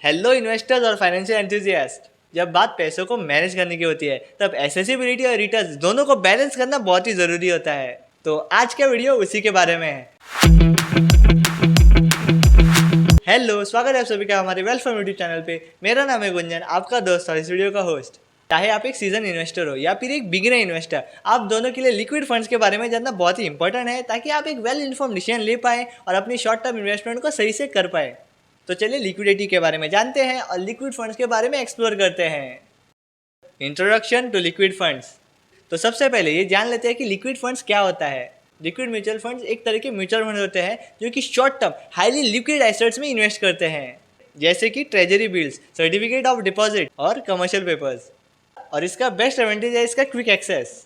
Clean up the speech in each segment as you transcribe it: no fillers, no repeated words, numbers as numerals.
Hello investors और financial enthusiast. जब बात पैसों को मैनेज करने की होती है तब एसेसिबिलिटी और रिटर्न्स दोनों को बैलेंस करना बहुत ही ज़रूरी होता है। तो आज का वीडियो उसी के बारे में है। हेलो, स्वागत है आप सभी का हमारे वेल्थ फॉर्म यूट्यूब चैनल पे। मेरा नाम है गुंजन, आपका दोस्त और इस वीडियो का होस्ट। चाहे आप एक सीजन इन्वेस्टर हो या फिर एक बिगिनर इन्वेस्टर, आप दोनों के लिए लिक्विड फंड्स के बारे में जानना बहुत ही इंपॉर्टेंट है ताकि आप एक वेल इन्फॉर्म डिसीजन ले पाए और अपनी शॉर्ट टर्म इन्वेस्टमेंट को सही से कर पाए। तो चलिए लिक्विडिटी के बारे में जानते हैं और लिक्विड फंड्स के बारे में एक्सप्लोर करते हैं। Introduction to liquid funds. तो सबसे पहले ये जान लेते हैं कि लिक्विड फंड्स क्या होता है। लिक्विड म्यूचुअल फंड्स एक तरह के म्यूचुअल फंड होते हैं जो कि short term highly liquid assets में इन्वेस्ट करते हैं, जैसे कि treasury bills, certificate of deposit और कमर्शियल पेपर्स। और इसका बेस्ट एडवांटेज है इसका quick access.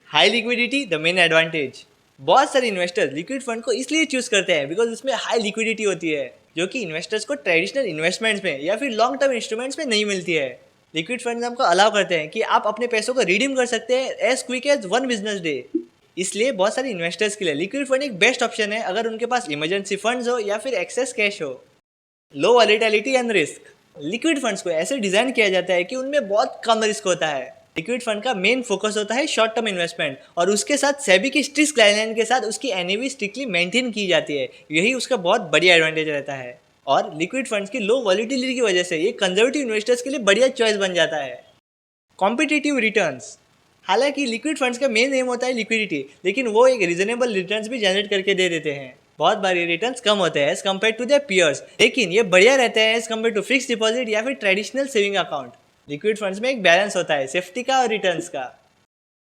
High liquidity the main advantage. बहुत सारे इन्वेस्टर्स लिक्विड फंड को इसलिए चूज करते हैं बिकॉज उसमें हाई लिक्विडिटी होती है, जो कि इन्वेस्टर्स को ट्रेडिशनल इन्वेस्टमेंट्स में या फिर लॉन्ग टर्म इंस्ट्रूमेंट्स में नहीं मिलती है। लिक्विड फंड्स हमको अलाउ करते हैं कि आप अपने पैसों को रिडीम कर सकते हैं as quick as 1 business day. इसलिए बहुत सारे इन्वेस्टर्स के लिए लिक्विड फंड एक बेस्ट ऑप्शन है अगर उनके पास इमरजेंसी फंड्स हो या फिर एक्सेस कैश हो। Low volatility and risk. Liquid funds को ऐसे डिजाइन किया जाता है कि उनमें बहुत कम रिस्क होता है। लिक्विड फंड का मेन फोकस होता है शॉर्ट टर्म इन्वेस्टमेंट और उसके साथ सेबी की स्ट्रिक्ट गाइडलाइन के साथ उसकी एनएवी स्ट्रिक्टली मेंटेन की जाती है। यही उसका बहुत बढ़िया एडवांटेज रहता है। और लिक्विड फंड्स की लो वॉलिटिलिटी की वजह से ये कंजर्वेटिव इन्वेस्टर्स के लिए बढ़िया चॉइस बन जाता है। Competitive returns. हालांकि लिक्विड फंड्स का मेन एम होता है लिक्विडिटी, लेकिन वो एक रीजनेबल रिटर्न्स भी जनरेट करके दे देते हैं। बहुत बार ये रिटर्न्स कम होते हैं as compare to their peers, लेकिन ये बढ़िया रहते हैं as compare to fix deposit या फिर traditional saving account. Liquid funds में एक बैलेंस होता है सेफ्टी का और रिटर्न्स का।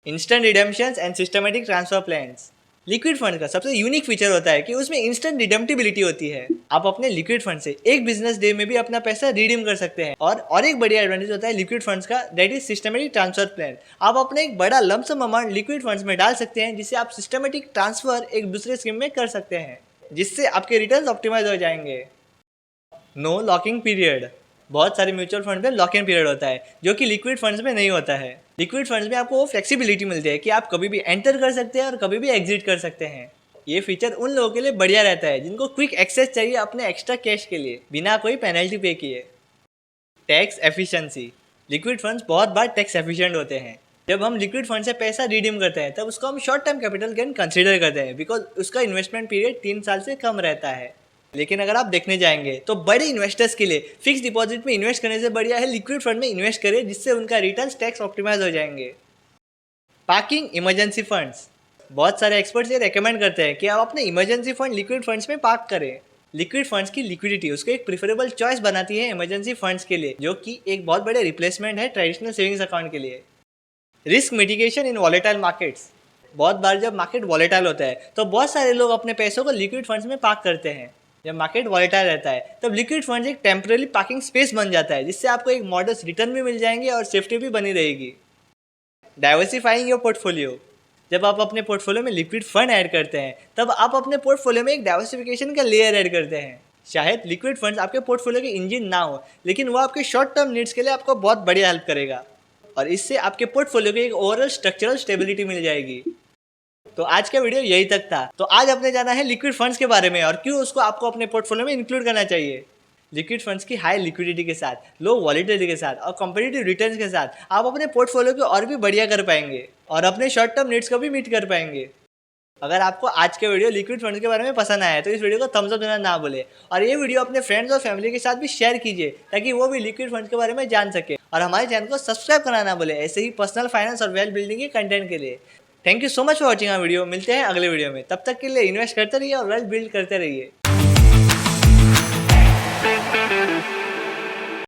Instant redemptions and systematic transfer plans. Liquid fund का सबसे यूनिक फीचर होता है कि उसमें इंस्टेंट रिडेम्पटिबिलिटी होती है। आप अपने लिक्विड फंड से एक बिजनेस डे में भी अपना पैसा रिडीम कर सकते हैं। और एक बढ़िया एडवांटेज होता है लिक्विड फंड्स का, that is systematic transfer plan. आप अपने एक बड़ा लमसम अमाउंट लिक्विड फंड्स में डाल सकते हैं जिससे आप सिस्टमेटिक ट्रांसफर एक दूसरे स्कीम में कर सकते हैं, जिससे आपके रिटर्न्स ऑप्टिमाइज हो जाएंगे। No locking period. बहुत सारे म्यूचुअल फंड में लॉक इन पीरियड होता है जो कि लिक्विड फंड्स में नहीं होता है। लिक्विड फंड्स में आपको वो फ्लेक्सिबिलिटी मिलती है कि आप कभी भी एंटर कर सकते हैं और कभी भी एग्जिट कर सकते हैं। ये फीचर उन लोगों के लिए बढ़िया रहता है जिनको क्विक एक्सेस चाहिए अपने एक्स्ट्रा कैश के लिए बिना कोई पेनल्टी पे किए। Tax efficiency. लिक्विड फंड्स बहुत बार टैक्स एफिशिएंट होते हैं। जब हम लिक्विड फंड से पैसा रिडीम करते हैं तब उसको हम short term capital gain consider करते हैं बिकॉज उसका इन्वेस्टमेंट पीरियड 3 साल से कम रहता है। लेकिन अगर आप देखने जाएंगे तो बड़े इन्वेस्टर्स के लिए फिक्स डिपॉजिट में इन्वेस्ट करने से बढ़िया है लिक्विड फंड में इन्वेस्ट करें, जिससे उनका रिटर्न्स टैक्स ऑप्टिमाइज हो जाएंगे। Parking emergency funds. बहुत सारे एक्सपर्ट्स ये रेकमेंड करते हैं कि आप अपने इमरजेंसी फंड लिक्विड फंड्स में पार्क करें। लिक्विड फंड्स की लिक्विडिटी उसको एक प्रिफरेबल चॉइस बनाती है इमरजेंसी फंड्स के लिए, जो कि एक बहुत बड़े रिप्लेसमेंट है ट्रेडिशनल सेविंग्स अकाउंट के लिए। रिस्क मिटिगेशन इन वॉलेटाइल मार्केट्स। बहुत बार जब मार्केट वॉलेटाइल होता है तो बहुत सारे लोग अपने पैसों को लिक्विड फंड्स में पार्क करते हैं। जब मार्केट वॉलेटाइल रहता है तब लिक्विड फंड्स एक टेम्पररी पार्किंग स्पेस बन जाता है, जिससे आपको एक मॉडस्ट रिटर्न भी मिल जाएंगे और सेफ्टी भी बनी रहेगी। Diversifying your portfolio. जब आप अपने पोर्टफोलियो में लिक्विड फंड ऐड करते हैं तब आप अपने पोर्टफोलियो में एक डाइवर्सिफिकेशन का लेयर ऐड करते हैं। शायद लिक्विड फंड्स आपके पोर्टफोलियो के इंजन ना हो, लेकिन वो आपके शॉर्ट टर्म नीड्स के लिए आपको बहुत बढ़िया हेल्प करेगा और इससे आपके पोर्टफोलियो को एक ओवरऑल स्ट्रक्चरल स्टेबिलिटी मिल जाएगी। तो आज का वीडियो यही तक था। तो आज आपने जाना है लिक्विड फंड्स के बारे में और क्यों उसको आपको अपने पोर्टफोलियो में इंक्लूड करना चाहिए। लिक्विड फंड्स की हाई लिक्विडिटी के साथ, लो वॉलेटिलिटी के साथ और कॉम्पिटिटिव रिटर्न्स के साथ आप अपने पोर्टफोलियो को और भी बढ़िया कर पाएंगे और अपने शॉर्ट टर्म नीड्स को भी मीट कर पाएंगे। अगर आपको आज के वीडियो लिक्विड फंड्स के बारे में पसंद आया तो इस वीडियो को थम्स अप देना ना भूले और ये वीडियो अपने फ्रेंड्स और फैमिली के साथ भी शेयर कीजिए ताकि वो भी लिक्विड फंड्स के बारे में जान सके। और हमारे चैनल को सब्सक्राइब करना ना भूले ऐसे ही पर्सनल फाइनेंस और वेल्थ बिल्डिंग के कंटेंट के लिए। Thank you so much for watching our video. मिलते हैं अगले वीडियो में, तब तक के लिए इन्वेस्ट करते रहिए और वेल्थ बिल्ड करते रहिए।